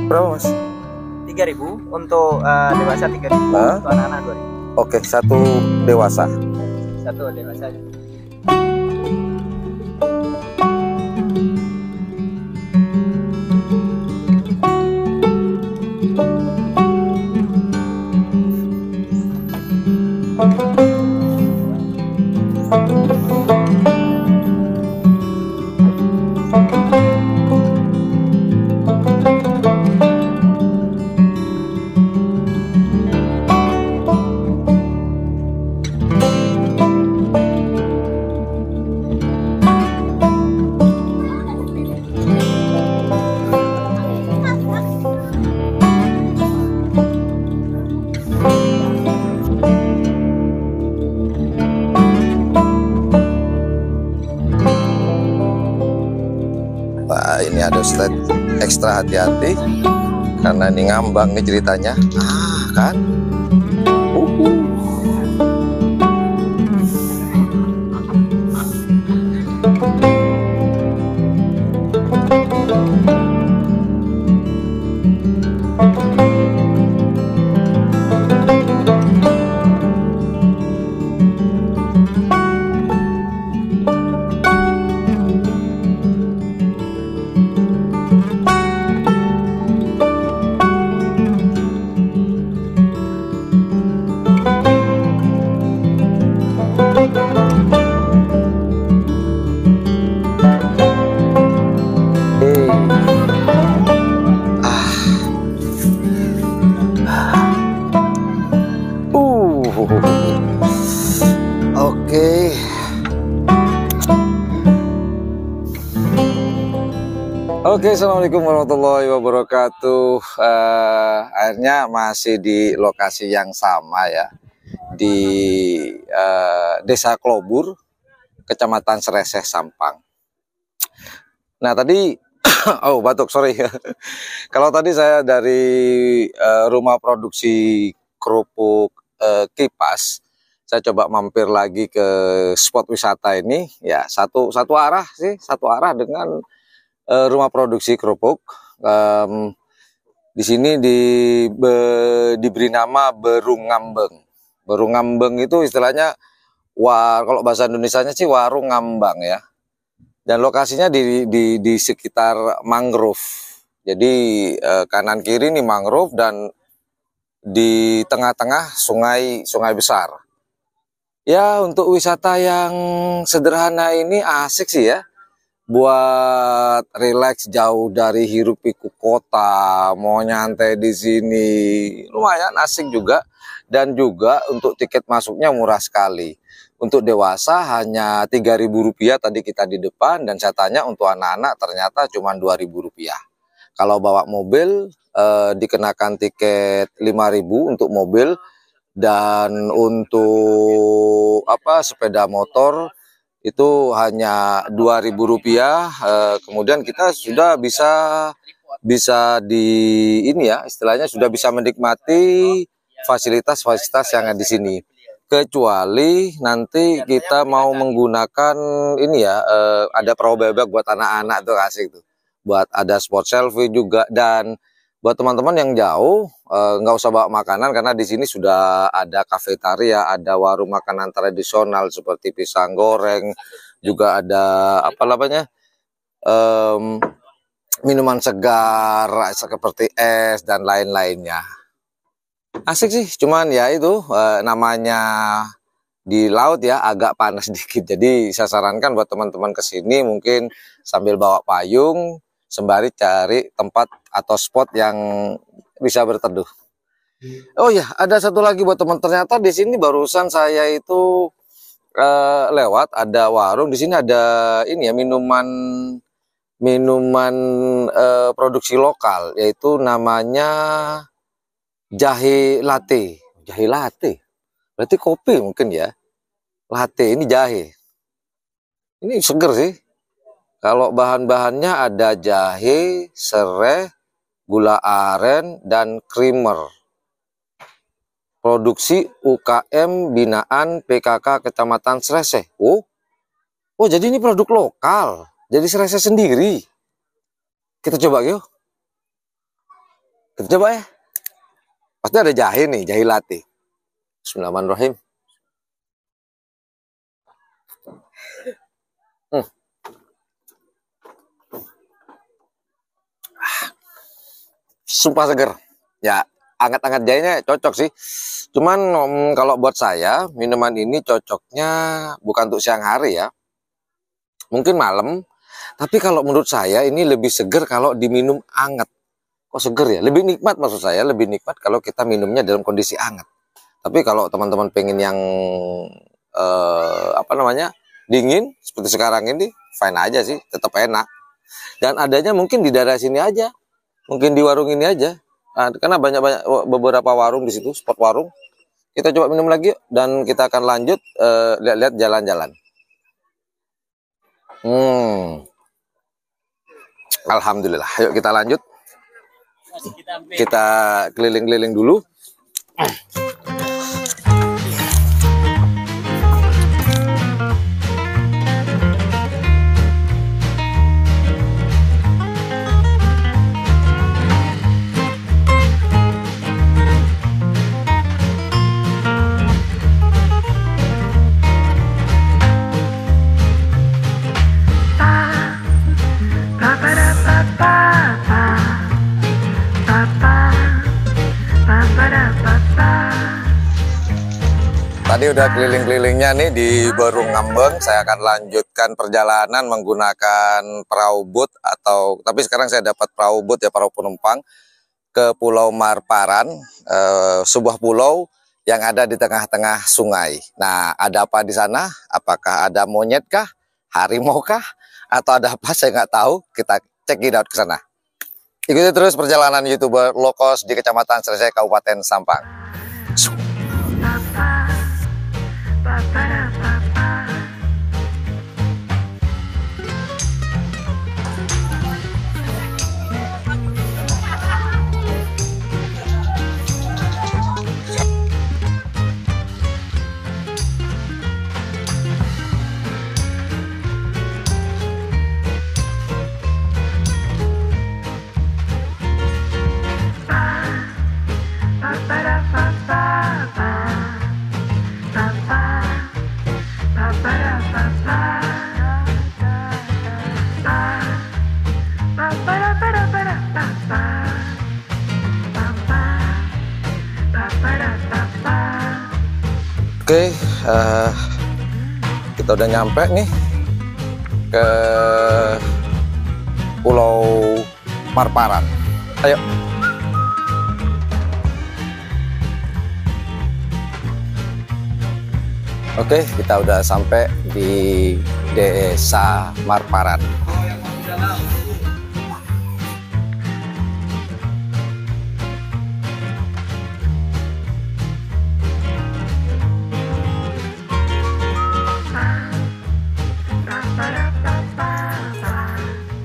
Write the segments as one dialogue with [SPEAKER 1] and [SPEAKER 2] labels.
[SPEAKER 1] Berapa mas?
[SPEAKER 2] 3.000 untuk dewasa, 3.000 untuk anak-anak 2.000.
[SPEAKER 1] Oke, satu dewasa.
[SPEAKER 2] Satu dewasa.
[SPEAKER 1] Nah, ini ada Ustadz ekstra hati-hati karena ini ngambang nih ceritanya. Kan? Oke. Oke, assalamualaikum warahmatullahi wabarakatuh. Akhirnya masih di lokasi yang sama ya, di Desa Klobur, Kecamatan Sereseh, Sampang. Nah tadi, oh batuk, sorry. Kalau tadi saya dari rumah produksi kerupuk Kipas, saya coba mampir lagi ke spot wisata ini, ya satu arah sih, satu arah dengan rumah produksi kerupuk. Di sini diberi nama Berungambeng. Berungambeng itu istilahnya kalau bahasa Indonesianya sih warung ngambang ya. Dan lokasinya di sekitar mangrove. Jadi kanan kiri ini mangrove dan di tengah-tengah sungai besar. Ya untuk wisata yang sederhana ini asik sih ya. Buat rileks jauh dari hiruk pikuk kota, mau nyantai di sini, lumayan asik juga. Dan juga untuk tiket masuknya murah sekali. Untuk dewasa hanya Rp3.000 tadi kita di depan, dan saya tanya untuk anak-anak ternyata cuma Rp2.000. Kalau bawa mobil dikenakan tiket Rp5.000 untuk mobil, dan untuk sepeda motor itu hanya Rp2.000. Kemudian kita sudah bisa di ini ya, istilahnya sudah bisa menikmati fasilitas-fasilitas yang ada di sini. Kecuali nanti kita mau menggunakan ini ya, ada perahu bebek buat anak-anak tuh asik tuh. Buat ada spot selfie juga, dan buat teman-teman yang jauh nggak usah bawa makanan karena di sini sudah ada kafetaria, ada warung makanan tradisional seperti pisang goreng, juga ada minuman segar seperti es dan lain-lainnya. Asik sih, cuman ya itu namanya di laut ya agak panas dikit. Jadi saya sarankan buat teman-teman kesini mungkin sambil bawa payung sembari cari tempat atau spot yang bisa berteduh. Oh ya, ada satu lagi buat teman. Ternyata di sini barusan saya itu lewat ada warung. Di sini ada ini ya minuman produksi lokal, yaitu namanya jahe latte. Jahe latte, berarti kopi mungkin ya. Latte ini jahe. Ini seger sih. Kalau bahan-bahannya ada jahe, serai, gula aren, dan creamer. Produksi UKM binaan PKK Kecamatan Sreseh. Oh, jadi ini produk lokal. Jadi Sreseh sendiri. Kita coba yuk. Kita coba ya. Pasti ada jahe nih, jahe latte. Bismillahirrahmanirrahim. Sumpah seger. Ya, anget-anget jahenya cocok sih. Cuman kalau buat saya, minuman ini cocoknya bukan untuk siang hari ya. Mungkin malam. Tapi kalau menurut saya ini lebih seger kalau diminum anget. Kok seger ya? Lebih nikmat maksud saya, lebih nikmat kalau kita minumnya dalam kondisi anget. Tapi kalau teman-teman pengen yang dingin seperti sekarang ini, fine aja sih, tetap enak. Dan adanya mungkin di daerah sini aja, mungkin di warung ini aja. Nah, karena banyak beberapa warung di situ, spot warung. Kita coba minum lagi yuk, dan kita akan lanjut lihat-lihat jalan-jalan. Alhamdulillah, ayo kita lanjut. Kita keliling-keliling dulu. Tadi udah keliling-kelilingnya nih di Berung Ngambeng. Saya akan lanjutkan perjalanan menggunakan perahu boat tapi sekarang saya dapat perahu boat ya, perahu penumpang ke Pulau Marparan, sebuah pulau yang ada di tengah-tengah sungai. Nah, ada apa di sana? Apakah ada monyet kah? Harimau kah? Atau ada apa? Saya nggak tahu. Kita cek it out ke sana. Ikuti terus perjalanan YouTuber low cost di Kecamatan Sreseh, Kabupaten Sampang. Oke, kita udah nyampe nih ke Pulau Marparan. Ayo. Oke, kita udah sampai di Desa Marparan.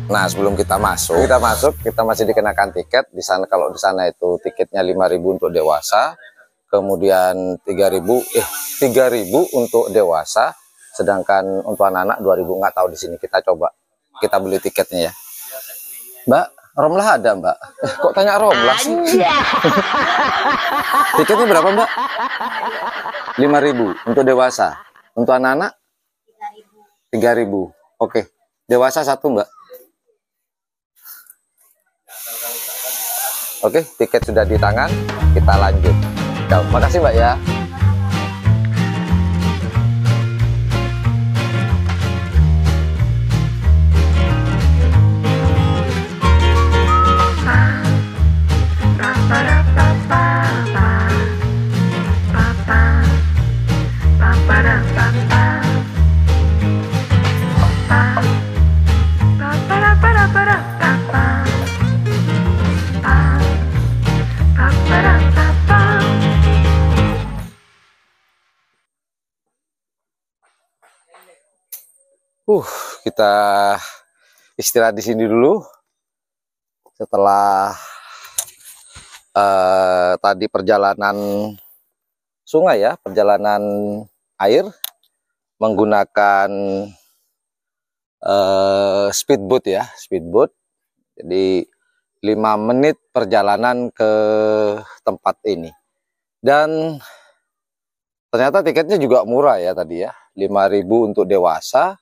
[SPEAKER 1] Nah, sebelum kita masuk, kita masih dikenakan tiket. Di sana, kalau di sana itu tiketnya 5.000 untuk dewasa, kemudian 3.000 untuk dewasa, sedangkan untuk anak-anak 2.000. Nggak tahu di sini, kita coba, kita beli tiketnya ya. Mbak, Romlah ada Mbak? Kok tanya Romlah sih? Tiketnya berapa Mbak? 5.000 untuk dewasa, untuk anak-anak 3.000. Oke, dewasa 1 Mbak. Oke, tiket sudah di tangan, kita lanjut. Makasih Mbak ya. Kita istirahat di sini dulu. Setelah tadi perjalanan sungai ya, perjalanan air menggunakan speedboat ya, speedboat. Jadi 5 menit perjalanan ke tempat ini. Dan ternyata tiketnya juga murah ya tadi ya, 5.000 untuk dewasa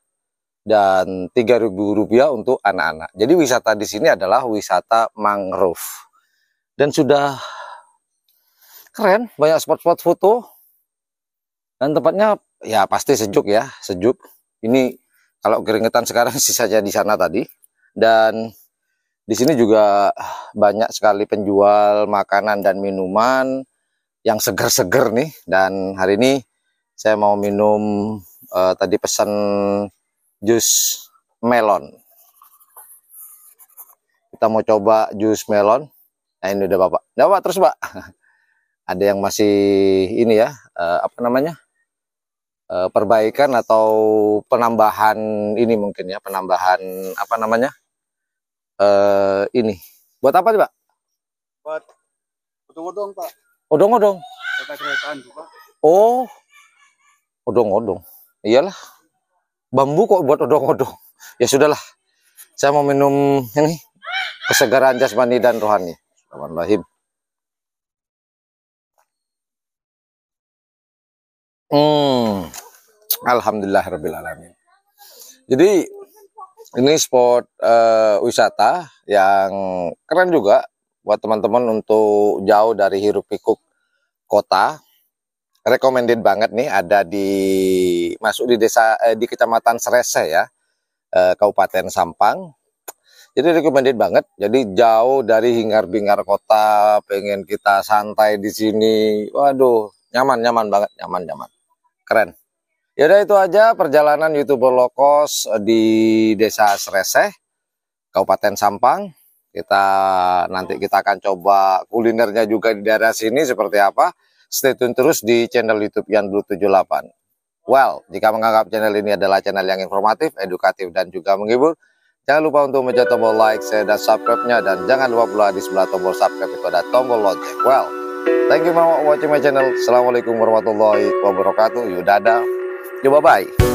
[SPEAKER 1] dan 3.000 rupiah untuk anak-anak. Jadi wisata di sini adalah wisata mangrove. Dan sudah keren, banyak spot-spot foto. Dan tempatnya ya pasti sejuk ya, sejuk. Ini kalau keringetan sekarang sisanya di sana tadi. Dan di sini juga banyak sekali penjual makanan dan minuman yang seger-seger nih. Dan hari ini saya mau minum tadi pesan jus melon. Kita mau coba jus melon. Nah ini udah Bapak. Nah, Bapak terus Pak. Ada yang masih ini ya, apa namanya? Perbaikan atau penambahan ini mungkin ya, penambahan apa namanya? Ini. Buat apa sih Pak?
[SPEAKER 3] Buat odong-odong Pak.
[SPEAKER 1] Odong-odong.
[SPEAKER 3] Kereta-keretaan Pak.
[SPEAKER 1] Oh, odong-odong. Iyalah. Bambu kok buat odong-odong. Ya sudahlah. Saya mau minum ini kesegaran jasmani dan rohani. Bismillahirrahmanirrahim. Alhamdulillahirrahmanirrahim. Jadi ini spot wisata yang keren juga buat teman-teman untuk jauh dari hiruk pikuk kota. Recommended banget nih, ada di masuk di desa di Kecamatan Srese ya, Kabupaten Sampang. Jadi recommended banget. Jadi jauh dari hingar-bingar kota, pengen kita santai di sini. Waduh, nyaman banget, nyaman. Keren. Yaudah itu aja perjalanan YouTuber low cost di Desa Srese, Kabupaten Sampang. Nanti kita akan coba kulinernya juga di daerah sini seperti apa. Stay tune terus di channel YouTube Yan Blue 78. Well, jika menganggap channel ini adalah channel yang informatif, edukatif, dan juga menghibur, jangan lupa untuk mencet tombol like, share, dan subscribe-nya. Dan jangan lupa pula di sebelah tombol subscribe itu ada tombol lonceng. Well, thank you for watching my channel. Assalamualaikum warahmatullahi wabarakatuh. Yuk dadah. Yuk bye-bye.